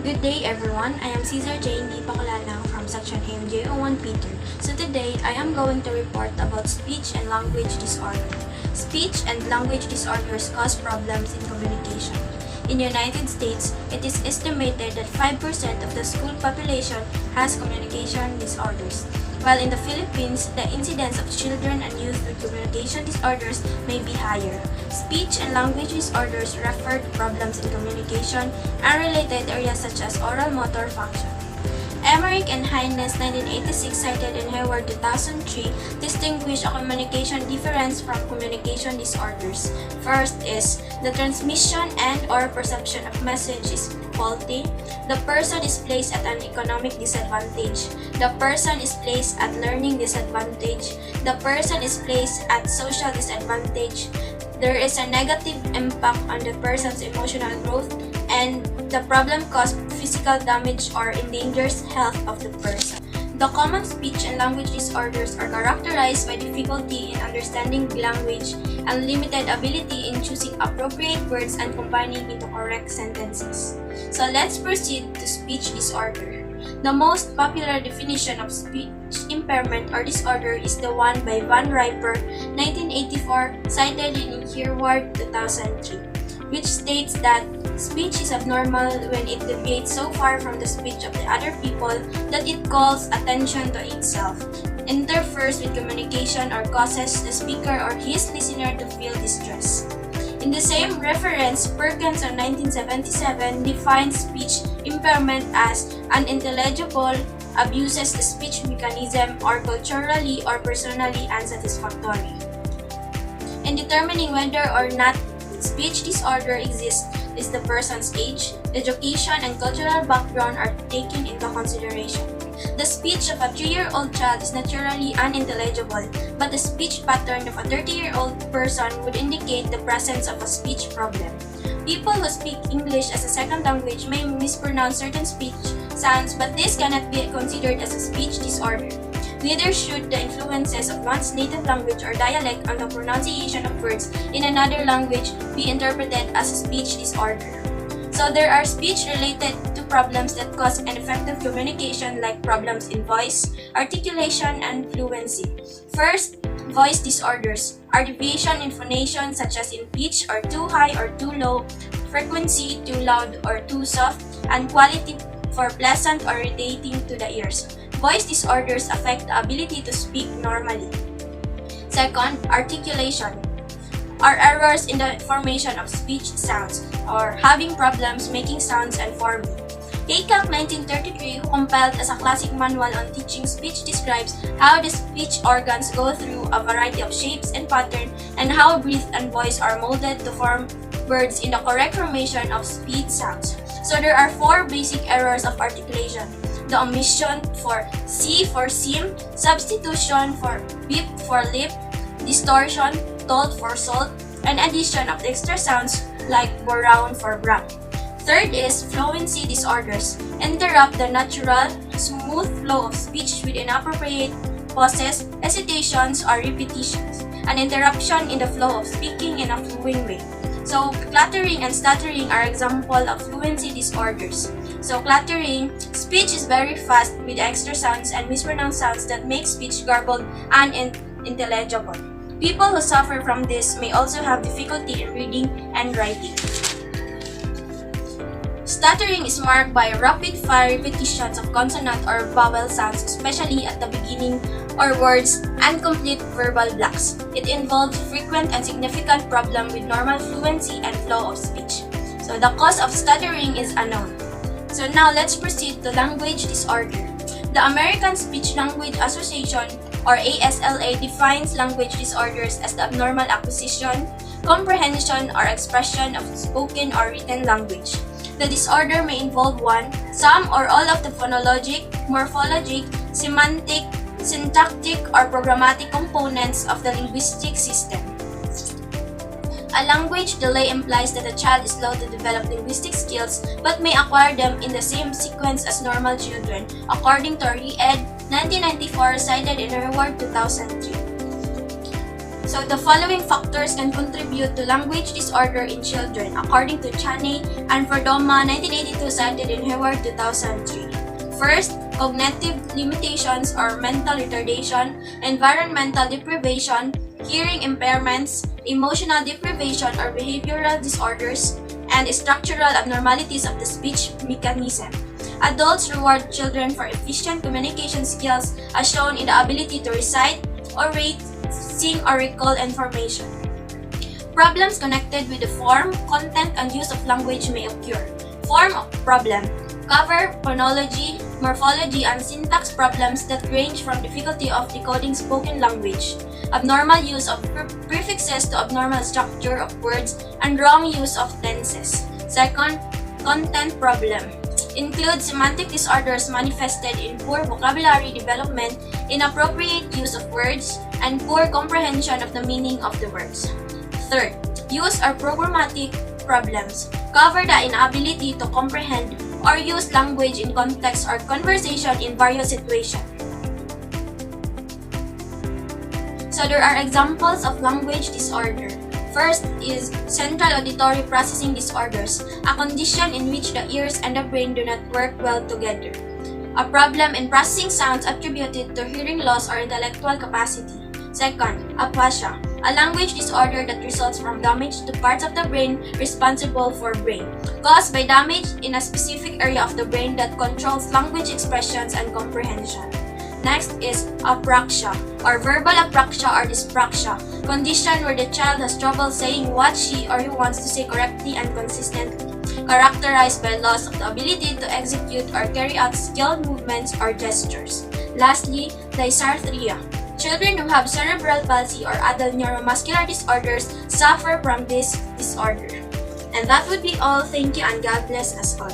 Good day everyone, I am Cesar Jane D. Pakaulaw from Section AMJ01 Peter. So today, I am going to report about speech and language disorder. Speech and language disorders cause problems in communication. In the United States, it is estimated that 5% of the school population has communication disorders. While in the Philippines, the incidence of children and youth with communication disorders may be higher. Speech and language disorders refer to problems in communication and related areas such as oral motor function. Emmerich and Hines 1986 cited in Hayward 2003 distinguish a communication difference from communication disorders. First is the transmission and or perception of message is faulty. The person is placed at an economic disadvantage. The person is placed at learning disadvantage. The person is placed at social disadvantage. There is a negative impact on the person's emotional growth, and the problem causes physical damage or endangers health of the person. The common speech and language disorders are characterized by difficulty in understanding language and limited ability in choosing appropriate words and combining into correct sentences. So let's proceed to speech disorder. The most popular definition of speech impairment or disorder is the one by Van Riper, 1984, cited in Hayward 2003, which states that speech is abnormal when it deviates so far from the speech of the other people that it calls attention to itself, interferes with communication, or causes the speaker or his listener to feel distress. In the same reference, Perkins in 1977 defines speech impairment as unintelligible, abuses the speech mechanism, or culturally or personally unsatisfactory. In determining whether or not speech disorder exists is the person's age, education, and cultural background are taken into consideration. The speech of a 3-year-old child is naturally unintelligible, but the speech pattern of a 30-year-old person would indicate the presence of a speech problem. People who speak English as a second language may mispronounce certain speech sounds, but this cannot be considered as a speech disorder. Neither should the influences of one's native language or dialect on the pronunciation of words in another language be interpreted as a speech disorder. So there are speech-related to problems that cause ineffective communication, like problems in voice, articulation, and fluency. First, voice disorders are deviation in phonation such as in pitch or too high or too low, frequency too loud or too soft, and quality for pleasant or irritating to the ears. Voice disorders affect the ability to speak normally. Second, articulation are errors in the formation of speech sounds or having problems making sounds and forming. Haycock 1933, who compiled as a classic manual on teaching speech, describes how the speech organs go through a variety of shapes and patterns and how breath and voice are molded to form words in the correct formation of speech sounds. So there are 4 basic errors of articulation: the omission for C for sim, substitution for bip for lip, distortion, told for salt, and addition of extra sounds like brown for brown. Third is fluency disorders. Interrupt the natural, smooth flow of speech with inappropriate pauses, hesitations, or repetitions. An interruption in the flow of speaking in a flowing way. So, cluttering and stuttering are examples of fluency disorders. So, cluttering, speech is very fast with extra sounds and mispronounced sounds that make speech garbled and unintelligible. People who suffer from this may also have difficulty in reading and writing. Stuttering is marked by rapid-fire repetitions of consonant or vowel sounds, especially at the beginning, or words and complete verbal blocks. It involves frequent and significant problem with normal fluency and flow of speech. So the cause of stuttering is unknown. So now let's proceed to language disorder. The American Speech-Language Association, or ASLA, defines language disorders as the abnormal acquisition, comprehension, or expression of spoken or written language. The disorder may involve one, some, or all of the phonologic, morphologic, semantic, syntactic, or programmatic components of the linguistic system. A language delay implies that a child is slow to develop linguistic skills but may acquire them in the same sequence as normal children, according to Reed 1994, cited in Hayward 2003. So the following factors can contribute to language disorder in children according to Chaney and Frodoma 1982 cited in Hayward 2003. First, cognitive limitations or mental retardation, environmental deprivation, hearing impairments, emotional deprivation or behavioral disorders, and structural abnormalities of the speech mechanism. Adults reward children for efficient communication skills as shown in the ability to recite, orate, sing, or recall information. Problems connected with the form, content, and use of language may occur. Form problem cover phonology, morphology, and syntax problems that range from difficulty of decoding spoken language, abnormal use of prefixes to abnormal structure of words, and wrong use of tenses. Second, content problem include semantic disorders manifested in poor vocabulary development, inappropriate use of words, and poor comprehension of the meaning of the words. Third, use or programmatic problems cover the inability to comprehend or use language in context or conversation in various situations. So there are examples of language disorder. First is central auditory processing disorders, a condition in which the ears and the brain do not work well together. A problem in processing sounds attributed to hearing loss or intellectual capacity. Second, aphasia, a language disorder that results from damage to parts of the brain responsible for brain, caused by damage in a specific area of the brain that controls language expressions and comprehension. Next is apraxia, or verbal apraxia or dyspraxia, condition where the child has trouble saying what she or he wants to say correctly and consistently, characterized by loss of the ability to execute or carry out skilled movements or gestures. Lastly, dysarthria. Children who have cerebral palsy or other neuromuscular disorders suffer from this disorder. And that would be all. Thank you and God bless us all.